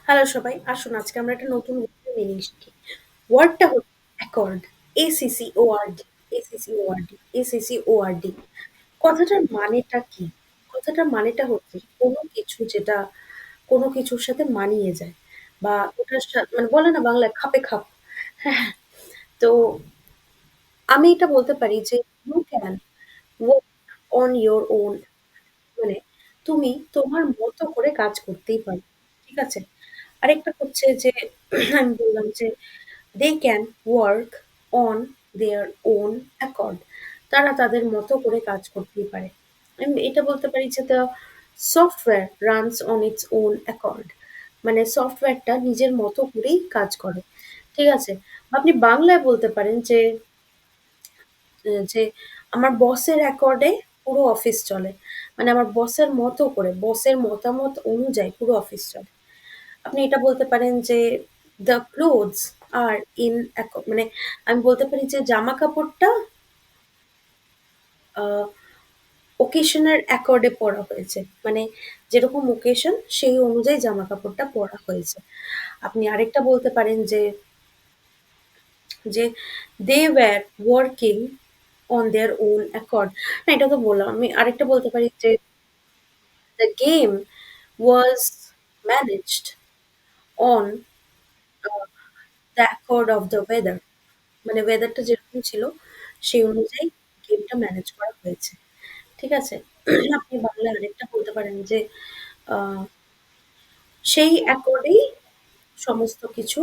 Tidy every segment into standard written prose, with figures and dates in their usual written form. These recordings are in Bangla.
হ্যালো সবাই, আসুন আজকে আমরা একটা নতুন ওয়ার্ডের মিনিং শিখি। ওয়ার্ডটা হচ্ছে অ্যাকর্ড, ACCORD, ACCORD, ACCORD। কথাটার মানেটা কি? কথাটার মানেটা হচ্ছে কোনো কিছু যেটা কোনো কিছুর সাথে মানিয়ে যায় বা ওটার মানে বলে না বাংলায় খাপে খাপ। হ্যাঁ, তো আমি এটা বলতে পারি যে you can work on your own মানে তুমি তোমার মতো করে কাজ করতেই পারো। ঠিক আছে? আরেকটা হচ্ছে যে আমি বললাম যে they can work on their own accord তারা তাদের মতো করে কাজ করতেই পারে। আমি এটা বলতে পারি যে the software runs on its own accord মানে সফটওয়্যারটা নিজের মতো করেই কাজ করে। ঠিক আছে? আপনি বাংলায় বলতে পারেন যে আমার বসের অ্যাকর্ডে পুরো অফিস চলে। মানে আমার বসের মতো করে, বসের মতামত অনুযায়ী পুরো অফিস চলে। আপনি এটা বলতে পারেন যে the clothes are in মানে আমি বলতে পারি যে জামাকাপড়টা আ occasion এর accord এ পরা হয়েছে। মানে যেরকম occasion সেই অনুযায়ী জামাকাপড়টা পরা হয়েছে। আপনি আরেকটা বলতে পারেন যে they were working on their own accord না এটা তো বললাম। আমি আরেকটা বলতে পারি যে the game was managed on the accord of the weather মানে ওয়েদারটা যেরকম ছিল সেই অনুযায়ী গেমটা ম্যানেজ করা হয়েছে। ঠিক আছে? আপনি বাংলায় আরেকটা বলতে পারেন যে আ সেই অ্যাকর্ডেই সমস্ত কিছু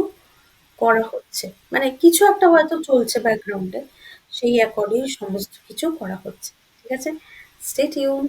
করা হচ্ছে। মানে কিছু একটা হয়তো চলছে ব্যাকগ্রাউন্ডে। সেই অ্যাকর্ডেই সমস্ত কিছু করা হচ্ছে। ঠিক আছে? Stay tuned